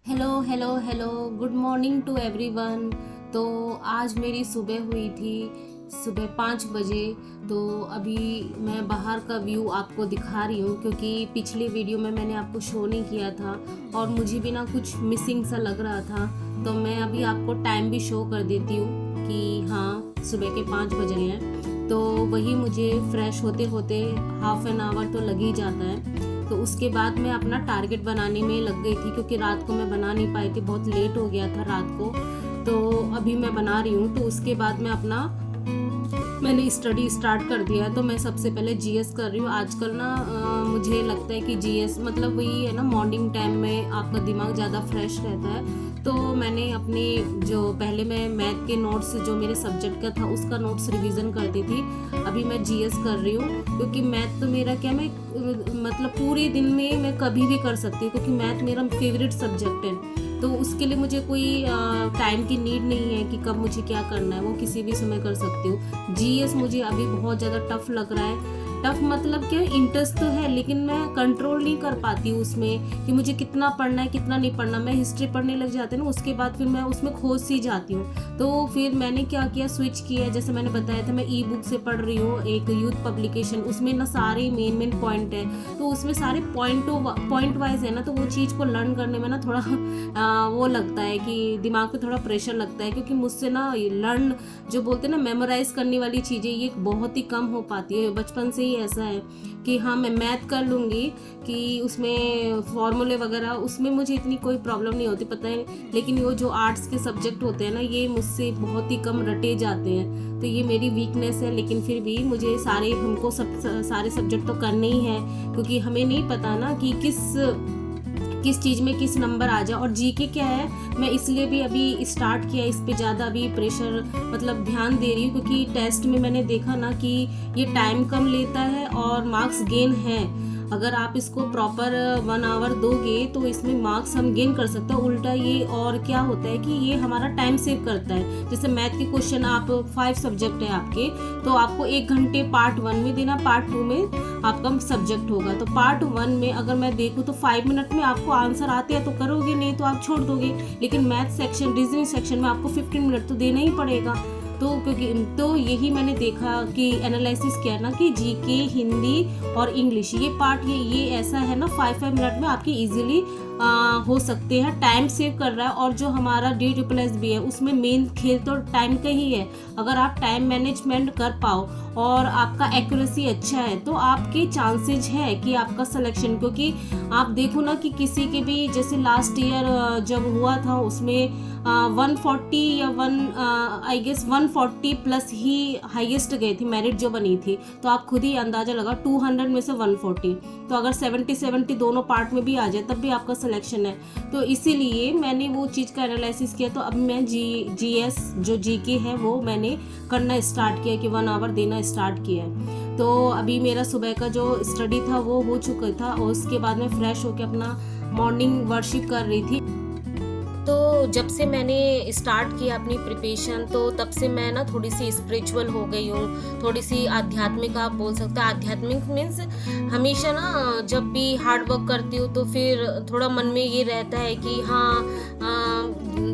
Hello hello hello, good morning to everyone. तो आज मेरी सुबह हुई थी, सुबह 5 बजे। तो अभी मैं बाहर का व्यू आपको दिखा रही हूँ क्योंकि पिछले वीडियो में मैंने आपको शो नहीं किया था और मुझे भी ना कुछ मिसिंग सा लग रहा था। तो मैं अभी आपको टाइम भी शो कर देती हूँ कि हाँ, सुबह के 5 बज रहे हैं। तो वही मुझे फ्रेश होते होते हाफ एन आवर तो लग ही जाता है। तो उसके बाद मैं अपना टारगेट बनाने में लग गई थी क्योंकि रात को मैं बना नहीं पाई थी, बहुत लेट हो गया था रात को। तो अभी मैं बना रही हूँ। तो उसके बाद मैं अपना मैंने स्टडी स्टार्ट कर दिया है। तो मैं सबसे पहले जीएस कर रही हूँ। आजकल ना मुझे लगता है कि जीएस मतलब वही है ना, मॉर्निंग टाइम में आपका दिमाग ज़्यादा फ्रेश रहता है। तो मैंने अपने जो पहले मैं मैथ के नोट्स जो मेरे सब्जेक्ट का था उसका नोट्स रिवीजन करती थी। अभी मैं जीएस कर रही हूँ क्योंकि मैथ तो मेरा क्या, मैं मतलब पूरे दिन में मैं कभी भी कर सकती हूँ क्योंकि मैथ मेरा फेवरेट सब्जेक्ट है। तो उसके लिए मुझे कोई टाइम की नीड नहीं है कि कब मुझे क्या करना है, वो किसी भी समय कर सकती हूँ। जीएस मुझे अभी बहुत ज़्यादा टफ लग रहा है। टफ मतलब क्या, इंटरेस्ट तो है लेकिन मैं कंट्रोल नहीं कर पाती हूँ उसमें कि मुझे कितना पढ़ना है कितना नहीं पढ़ना। मैं हिस्ट्री पढ़ने लग जाती हूँ ना, उसके बाद फिर मैं उसमें खो सी जाती हूँ। तो फिर मैंने क्या किया, स्विच किया। जैसे मैंने बताया था, मैं ई बुक से पढ़ रही हूँ, एक यूथ पब्लिकेशन। उसमें ना सारे मेन मेन पॉइंट है, तो उसमें सारे पॉइंट वाइज है ना, तो वो चीज़ को लर्न करने में ना थोड़ा वो लगता है कि दिमाग पे थोड़ा प्रेशर लगता है क्योंकि मुझसे ना लर्न जो बोलते हैं ना मेमोराइज करने वाली चीज़ें ये बहुत ही कम हो पाती है। बचपन से ही ऐसा है कि हाँ, मैं मैथ कर लूँगी कि उसमें फॉर्मूले वगैरह उसमें मुझे इतनी कोई प्रॉब्लम नहीं होती, पता है। लेकिन वो जो आर्ट्स के सब्जेक्ट होते हैं ना, ये मुझसे बहुत ही कम रटे जाते हैं। तो ये मेरी वीकनेस है, लेकिन फिर भी मुझे हमको सारे सब्जेक्ट तो करने ही हैं क्योंकि हमें नहीं पता ना कि किस चीज़ में किस नंबर आ जाए। और जीके क्या है, मैं इसलिए भी अभी स्टार्ट किया, इस पे ज़्यादा अभी प्रेशर मतलब ध्यान दे रही हूँ क्योंकि टेस्ट में मैंने देखा ना कि ये टाइम कम लेता है और मार्क्स गेन है। अगर आप इसको प्रॉपर 1 आवर दोगे तो इसमें मार्क्स हम गेन कर सकते हैं। उल्टा ये और क्या होता है कि ये हमारा टाइम सेव करता है। जैसे मैथ के क्वेश्चन, आप 5 सब्जेक्ट है आपके, तो आपको 1 घंटे पार्ट 1 में देना, पार्ट 2 में आपका सब्जेक्ट होगा। तो पार्ट 1 में अगर मैं देखूँ तो 5 मिनट में आपको आंसर आते हैं तो करोगे, नहीं तो आप छोड़ दोगे। लेकिन मैथ सेक्शन, रीजनिंग सेक्शन में आपको 15 मिनट तो देना ही पड़ेगा। तो क्योंकि तो यही मैंने देखा कि एनालिसिस किया ना कि जीके, हिंदी और इंग्लिश, ये पार्ट ये ऐसा है ना, 5 मिनट में आपकी इजीली हो सकते हैं। टाइम सेव कर रहा है। और जो हमारा DSSB है उसमें मेन खेल तो टाइम का ही है। अगर आप टाइम मैनेजमेंट कर पाओ और आपका एक्यूरेसी अच्छा है तो आपके चांसेज है कि आपका सिलेक्शन, क्योंकि आप देखो ना कि किसी के भी, जैसे लास्ट ईयर जब हुआ था उसमें 140 या 140 प्लस ही हाईएस्ट गई थी मेरिट जो बनी थी। तो आप खुद ही अंदाजा लगा, 200 में से 140, तो अगर 70 दोनों पार्ट में भी आ जाए तब भी आपका सिलेक्शन है। तो इसीलिए मैंने वो चीज़ का एनालिसिस किया। तो अब मैं जीएस जो जीके है वो मैंने करना स्टार्ट किया कि 1 आवर देना स्टार्ट किया है। तो अभी मेरा सुबह का जो स्टडी था वो हो चुका था और उसके बाद मैं फ्रेश होकर अपना मॉर्निंग वर्शिप कर रही थी। तो जब से मैंने स्टार्ट किया अपनी प्रिपरेशन, तो तब से मैं ना थोड़ी सी स्पिरिचुअल हो गई हूँ, थोड़ी सी आध्यात्मिक आप बोल सकते हैं। आध्यात्मिक मीन्स हमेशा ना जब भी हार्ड वर्क करती हूँ तो फिर थोड़ा मन में ये रहता है कि हाँ,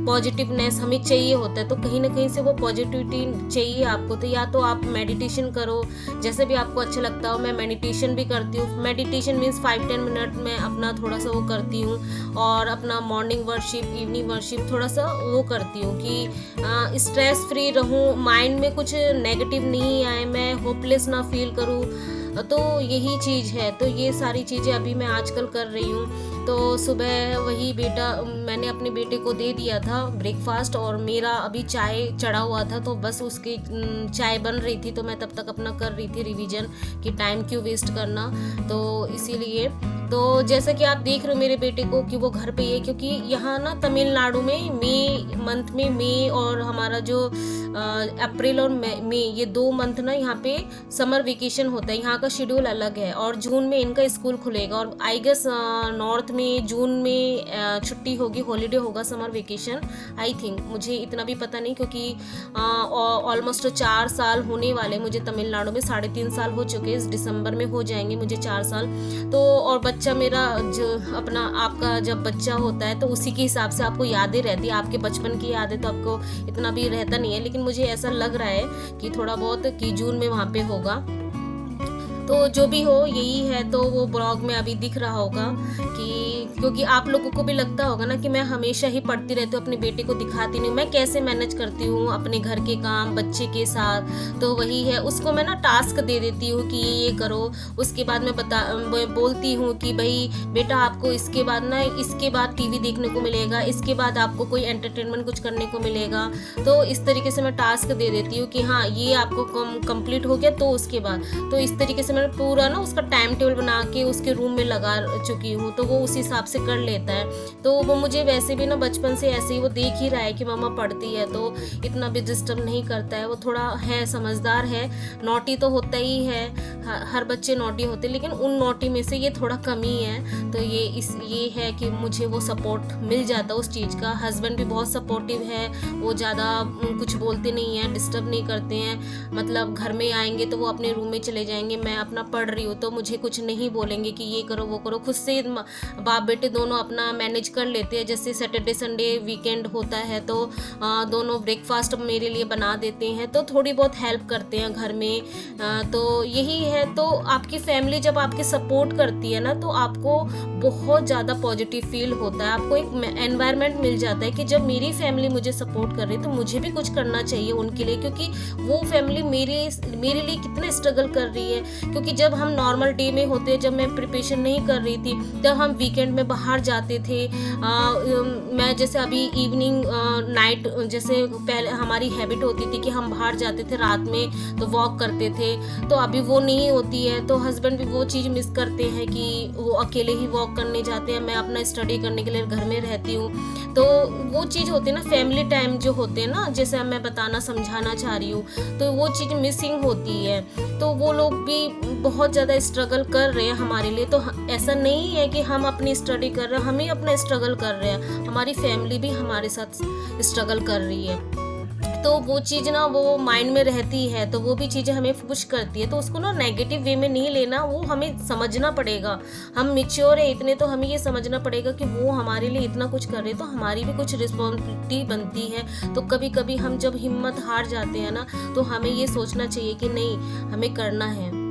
पॉजिटिवनेस हमें चाहिए होता है। तो कहीं ना कहीं से वो पॉजिटिविटी चाहिए आपको। तो या तो आप मेडिटेशन करो, जैसे भी आपको अच्छा लगता हो। मैं मेडिटेशन भी करती हूँ। मेडिटेशन मीन्स 5-10 मिनट में अपना थोड़ा सा वो करती हूँ। और अपना मॉर्निंग वर्शिप, इवनिंग वर्शिप थोड़ा सा वो करती हूँ कि स्ट्रेस फ्री रहूँ, माइंड में कुछ नेगेटिव नहीं आए, मैं होपलेस ना फील करूँ। तो यही चीज़ है। तो ये सारी चीज़ें अभी मैं आजकल कर रही हूँ। तो सुबह वही मैंने अपने बेटे को दे दिया था ब्रेकफास्ट, और मेरा अभी चाय चढ़ा हुआ था तो बस उसकी चाय बन रही थी। तो मैं तब तक अपना कर रही थी रिवीजन कि टाइम क्यों वेस्ट करना। तो इसीलिए तो जैसे कि आप देख रहे हो मेरे बेटे को कि वो घर पे ही है, क्योंकि यहाँ ना तमिलनाडु में मई मंथ में, मई और हमारा जो अप्रैल और मई, ये 2 मंथ ना यहाँ पे समर वेकेशन होता है। यहाँ का शेड्यूल अलग है और जून में इनका स्कूल खुलेगा। और आई गेस नॉर्थ में जून में छुट्टी होगी, हॉलीडे होगा, समर वेकेशन आई थिंक, मुझे इतना भी पता नहीं क्योंकि ऑलमोस्ट 4 साल होने वाले मुझे तमिलनाडु में, 3.5 साल हो चुके, इस दिसंबर में हो जाएंगे मुझे 4 साल। तो और बच्चा मेरा जो अपना आपका जब बच्चा होता है तो उसी के हिसाब से आपको यादें रहती है, आपके बचपन की यादें तो आपको इतना भी रहता नहीं है, लेकिन मुझे ऐसा लग रहा है कि थोड़ा बहुत कि जून में वहाँ पे होगा। तो जो भी हो यही है, तो वो ब्लॉग में अभी दिख रहा होगा कि क्योंकि आप लोगों को भी लगता होगा ना कि मैं हमेशा ही पढ़ती रहती हूँ, अपने बेटे को दिखाती नहीं हूँ, मैं कैसे मैनेज करती हूँ अपने घर के काम बच्चे के साथ। तो वही है, उसको मैं ना टास्क दे देती हूँ कि ये करो, उसके बाद मैं बोलती हूँ कि भाई बेटा आपको इसके बाद ना, इसके बाद टीवी देखने को मिलेगा, इसके बाद आपको कोई एंटरटेनमेंट कुछ करने को मिलेगा। तो इस तरीके से मैं टास्क दे देती हूँ कि हाँ ये आपको कंप्लीट हो गया तो उसके बाद, तो इस तरीके से मैंने पूरा ना उसका टाइम टेबल बना के उसके रूम में लगा चुकी हूँ, तो वो उसी हिसाब से कर लेता है। तो वो मुझे वैसे भी ना बचपन से ऐसे ही वो देख ही रहा है कि मामा पढ़ती है, तो इतना भी डिस्टर्ब नहीं करता है। वो थोड़ा है, समझदार है, नॉटी तो होता ही है, हर बच्चे नॉटी होते, लेकिन उन नॉटी में से ये थोड़ा कम ही है। तो ये है कि मुझे वो सपोर्ट मिल जाता है उस चीज़ का। हस्बैंड भी बहुत सपोर्टिव है, वो ज़्यादा कुछ बोलते नहीं हैं, डिस्टर्ब नहीं करते हैं, मतलब घर में आएंगे तो वो अपने रूम में चले जाएंगे, मैं अपना पढ़ रही हूँ तो मुझे कुछ नहीं बोलेंगे कि ये करो वो करो, खुद से बाप बेटे दोनों अपना मैनेज कर लेते हैं। जैसे सैटरडे संडे वीकेंड होता है तो दोनों ब्रेकफास्ट मेरे लिए बना देते हैं, तो थोड़ी बहुत हेल्प करते हैं घर में। तो यही है, तो आपकी फैमिली जब आपके सपोर्ट करती है ना तो आपको बहुत ज़्यादा पॉजिटिव फील होता है, आपको एक एनवायरनमेंट मिल जाता है कि जब मेरी फैमिली मुझे सपोर्ट कर रही है तो मुझे भी कुछ करना चाहिए उनके लिए, क्योंकि वो फैमिली मेरे लिए कितना स्ट्रगल कर रही है। क्योंकि जब हम नॉर्मल डे में होते, जब मैं प्रिपरेशन नहीं कर रही थी, तब हम वीकेंड में बाहर जाते थे। मैं जैसे अभी इवनिंग नाइट, जैसे पहले हमारी हैबिट होती थी कि हम बाहर जाते थे रात में तो वॉक करते थे, तो अभी वो नहीं होती है। तो हस्बैंड भी वो चीज़ मिस करते हैं कि वो अकेले ही वॉक करने जाते हैं, मैं अपना स्टडी करने के लिए घर में रहती हूँ। तो वो चीज़ होती है ना, फैमिली टाइम जो होते हैं ना, जैसे मैं बताना समझाना चाह रही हूँ, तो वो चीज़ मिसिंग होती है। तो वो लोग भी बहुत ज़्यादा स्ट्रगल कर रहे हैं हमारे लिए। तो ऐसा नहीं है कि हम अपनी स्टडी कर रहे हैं, हम ही अपना स्ट्रगल कर रहे हैं, हमारी फैमिली भी हमारे साथ स्ट्रगल कर रही है। तो वो चीज़ ना वो माइंड में रहती है, तो वो भी चीज़ें हमें पुश करती है। तो उसको ना नेगेटिव वे में नहीं लेना, वो हमें समझना पड़ेगा। हम मैच्योर है इतने, तो हमें ये समझना पड़ेगा कि वो हमारे लिए इतना कुछ कर रहे हैं, तो हमारी भी कुछ रिस्पॉन्सिबिलिटी बनती है। तो कभी कभी हम जब हिम्मत हार जाते हैं ना, तो हमें ये सोचना चाहिए कि नहीं, हमें करना है।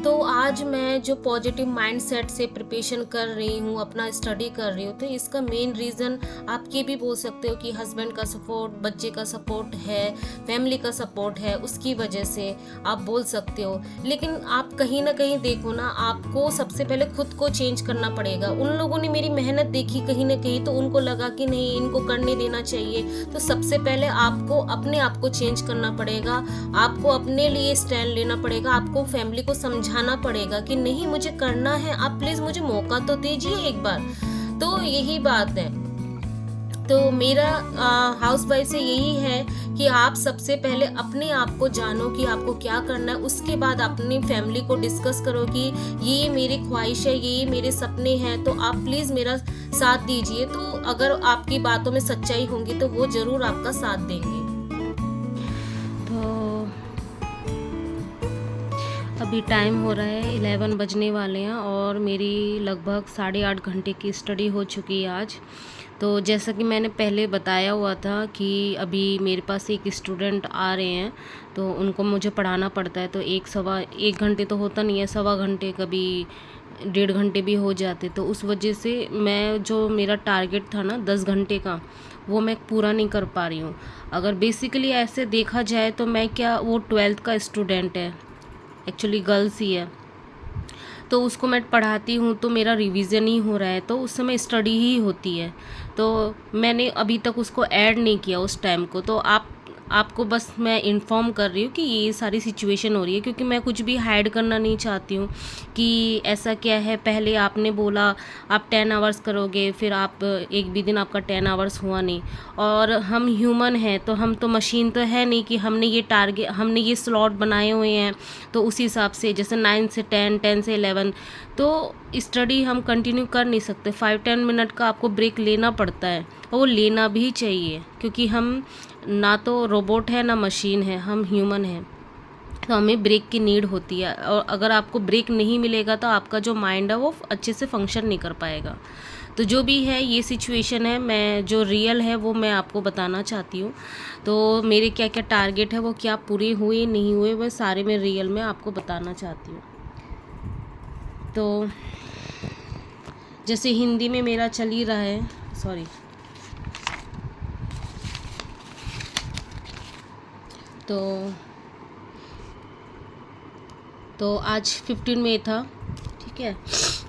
तो आज मैं जो पॉजिटिव माइंडसेट से प्रिपरेशन कर रही हूँ, अपना स्टडी कर रही हूँ, तो इसका मेन रीज़न आप ये भी बोल सकते हो कि हस्बैंड का सपोर्ट, बच्चे का सपोर्ट है, फैमिली का सपोर्ट है, उसकी वजह से आप बोल सकते हो। लेकिन आप कहीं ना कहीं देखो ना, आपको सबसे पहले खुद को चेंज करना पड़ेगा। उन लोगों ने मेरी मेहनत देखी कहीं ना कहीं, तो उनको लगा कि नहीं, इनको करने देना चाहिए। तो सबसे पहले आपको अपने आप को चेंज करना पड़ेगा, आपको अपने लिए स्टैंड लेना पड़ेगा, आपको फैमिली को समझाना पड़ेगा कि नहीं, मुझे करना है, आप प्लीज मुझे मौका तो दीजिए एक बार। तो यही बात है। तो मेरा हाउस वाइफ से यही है कि आप सबसे पहले अपने आप को जानो कि आपको क्या करना है, उसके बाद अपनी फैमिली को डिस्कस करो कि ये मेरी ख्वाहिश है, ये मेरे सपने हैं, तो आप प्लीज़ मेरा साथ दीजिए। तो अगर आपकी बातों में सच्चाई होंगी तो वो ज़रूर आपका साथ देंगे। अभी टाइम हो रहा है 11 बजने वाले हैं और मेरी लगभग 8.5 घंटे की स्टडी हो चुकी है आज। तो जैसा कि मैंने पहले बताया हुआ था कि अभी मेरे पास एक स्टूडेंट आ रहे हैं, तो उनको मुझे पढ़ाना पड़ता है। तो 1 घंटे तो होता नहीं है, 1.25 घंटे, कभी 1.5 घंटे भी हो जाते। तो उस वजह से मैं, जो मेरा टारगेट था ना 10 घंटे का, वो मैं पूरा नहीं कर पा रही हूँ। अगर बेसिकली ऐसे देखा जाए तो मैं क्या, वो 12th का स्टूडेंट है, एक्चुअली गर्ल्स ही है, तो उसको मैं पढ़ाती हूँ तो मेरा रिवीजन ही हो रहा है, तो उस समय स्टडी ही होती है। तो मैंने अभी तक उसको ऐड नहीं किया उस टाइम को। तो आपको बस मैं इन्फॉर्म कर रही हूँ कि ये सारी सिचुएशन हो रही है, क्योंकि मैं कुछ भी हाइड करना नहीं चाहती हूँ कि ऐसा क्या है। पहले आपने बोला आप 10 आवर्स करोगे, फिर आप एक भी दिन आपका 10 आवर्स हुआ नहीं। और हम ह्यूमन हैं, तो हम तो मशीन तो है नहीं कि हमने ये स्लॉट बनाए हुए हैं तो उसी हिसाब से, जैसे 9 से 10, 10 से 11, तो स्टडी हम कंटिन्यू कर नहीं सकते। 5-10 मिनट का आपको ब्रेक लेना पड़ता है, और वो लेना भी चाहिए, क्योंकि हम ना तो रोबोट है ना मशीन है, हम ह्यूमन हैं। तो हमें ब्रेक की नीड होती है, और अगर आपको ब्रेक नहीं मिलेगा तो आपका जो माइंड है वो अच्छे से फंक्शन नहीं कर पाएगा। तो जो भी है ये सिचुएशन है, मैं जो रियल है वो मैं आपको बताना चाहती हूँ। तो मेरे क्या क्या टारगेट है, वो क्या पूरे हुए नहीं हुए, वह सारे मैं रियल में आपको बताना चाहती हूँ। तो जैसे हिंदी में मेरा चल ही रहा है, सॉरी, तो आज 15 मई था, ठीक है।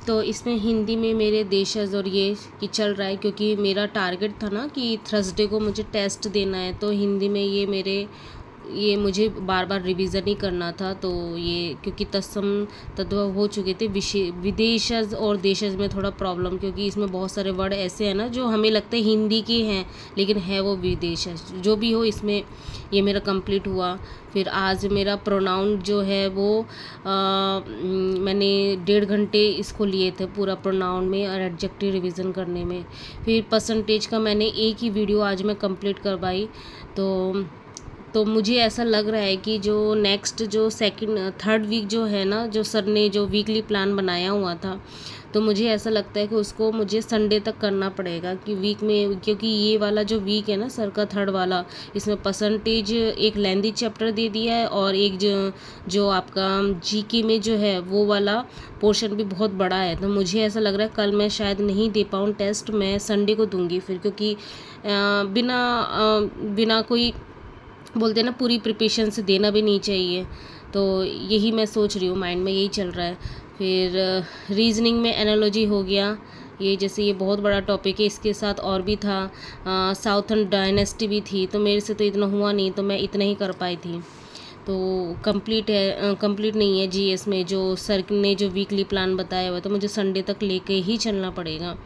तो इसमें हिंदी में मेरे देशज और ये कि चल रहा है, क्योंकि मेरा टारगेट था ना कि थर्सडे को मुझे टेस्ट देना है, तो हिंदी में ये मुझे बार बार रिवीजन ही करना था। तो ये क्योंकि तत्सम तद्भव हो चुके थे, विदेशज और देशज में थोड़ा प्रॉब्लम, क्योंकि इसमें बहुत सारे वर्ड ऐसे हैं ना जो हमें लगता है हिंदी के हैं लेकिन है वो विदेशज। जो भी हो, इसमें ये मेरा कंप्लीट हुआ। फिर आज मेरा प्रोनाउन जो है वो मैंने 1.5 घंटे इसको लिए थे पूरा प्रोनाउन में और एडजेक्टिव रिवीजन करने में। फिर परसेंटेज का मैंने एक ही वीडियो आज मैं कंप्लीट करवाई। तो मुझे ऐसा लग रहा है कि जो नेक्स्ट जो थर्ड वीक जो है ना, जो सर ने जो वीकली प्लान बनाया हुआ था, तो मुझे ऐसा लगता है कि उसको मुझे संडे तक करना पड़ेगा कि वीक में, क्योंकि ये वाला जो वीक है ना सर का थर्ड वाला, इसमें परसेंटेज एक लेंदी चैप्टर दे दिया है, और एक जो आपका जीके में जो है वो वाला पोर्शन भी बहुत बड़ा है। तो मुझे ऐसा लग रहा है कल मैं शायद नहीं दे पाऊँ टेस्ट, मैं संडे को दूंगी फिर, क्योंकि बिना कोई बोलते हैं ना पूरी प्रिपरेशन से देना भी नहीं चाहिए। तो यही मैं सोच रही हूँ, माइंड में यही चल रहा है। फिर रीजनिंग में एनालॉजी हो गया, ये जैसे ये बहुत बड़ा टॉपिक है। इसके साथ और भी था, साउथर्न डायनेस्टी भी थी, तो मेरे से तो इतना हुआ नहीं, तो मैं इतना ही कर पाई थी। तो कंप्लीट नहीं है जीएस में जो सर ने जो वीकली प्लान बताया हुआ, तो मुझे संडे तक लेके ही चलना पड़ेगा।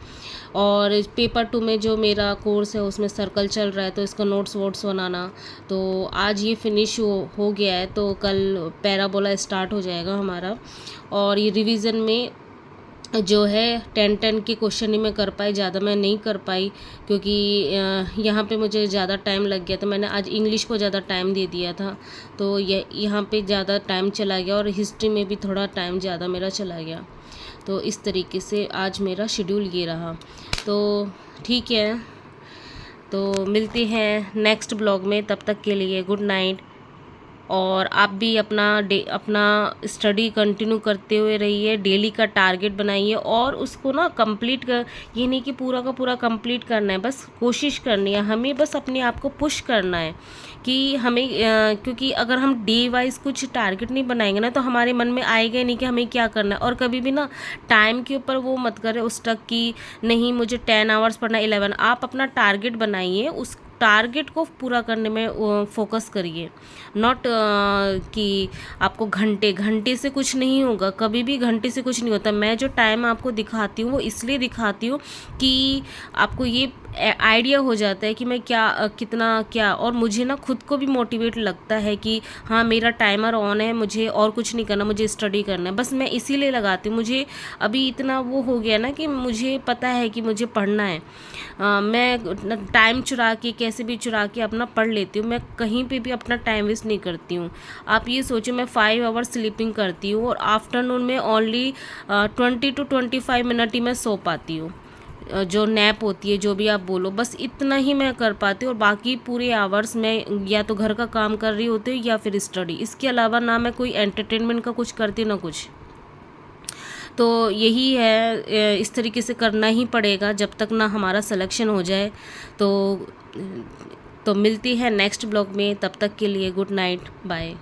और पेपर 2 में जो मेरा कोर्स है उसमें सर्कल चल रहा है, तो इसका नोट्स वोट्स बनाना, तो आज ये फिनिश हो गया है। तो कल पैराबोला स्टार्ट हो जाएगा हमारा। और ये रिवीजन में जो है 10 के क्वेश्चन ही मैं कर पाई, ज़्यादा मैं नहीं कर पाई, क्योंकि यहाँ पे मुझे ज़्यादा टाइम लग गया। तो मैंने आज इंग्लिश को ज़्यादा टाइम दे दिया था, तो यहाँ पे ज़्यादा टाइम चला गया, और हिस्ट्री में भी थोड़ा टाइम ज़्यादा मेरा चला गया। तो इस तरीके से आज मेरा शेड्यूल ये रहा। तो ठीक है, तो मिलते हैं नेक्स्ट ब्लॉग में, तब तक के लिए गुड नाइट। और आप भी अपना स्टडी कंटिन्यू करते हुए रहिए, डेली का टारगेट बनाइए, और उसको ना कंप्लीट कर, ये नहीं कि पूरा का पूरा कंप्लीट करना है, बस कोशिश करनी है हमें, बस अपने आप को पुश करना है कि हमें क्योंकि अगर हम डे वाइज कुछ टारगेट नहीं बनाएंगे ना, तो हमारे मन में आएगा नहीं कि हमें क्या करना है। और कभी भी ना टाइम के ऊपर वो मत करें उस तक कि नहीं मुझे 10 आवर्स पढ़ना, 11। आप अपना टारगेट बनाइए, उस टारगेट को पूरा करने में फोकस करिए, नॉट कि आपको घंटे से कुछ नहीं होगा, कभी भी घंटे से कुछ नहीं होता। मैं जो टाइम आपको दिखाती हूँ वो इसलिए दिखाती हूँ कि आपको ये आइडिया हो जाता है कि मैं कितना क्या, और मुझे ना खुद को भी मोटिवेट लगता है कि हाँ मेरा टाइमर ऑन है, मुझे और कुछ नहीं करना, मुझे स्टडी करना है, बस मैं इसीलिए लगाती हूँ। मुझे अभी इतना वो हो गया ना कि मुझे पता है कि मुझे पढ़ना है। मैं टाइम चुरा के, कैसे भी चुरा के अपना पढ़ लेती हूँ, मैं कहीं पे भी अपना टाइम वेस्ट नहीं करती हूँ। आप ये सोचो मैं 5 आवर्स स्लीपिंग करती हूँ, और आफ्टरनून में ओनली 20 to 25 मिनट ही मैं सो पाती हूँ, जो नैप होती है, जो भी आप बोलो, बस इतना ही मैं कर पाती हूँ। और बाकी पूरे आवर्स मैं या तो घर का काम कर रही होती हूँ या फिर स्टडी, इसके अलावा ना मैं कोई एंटरटेनमेंट का कुछ करती ना कुछ। तो यही है, इस तरीके से करना ही पड़ेगा जब तक ना हमारा सिलेक्शन हो जाए। तो मिलती है नेक्स्ट ब्लॉग में, तब तक के लिए गुड नाइट, बाय।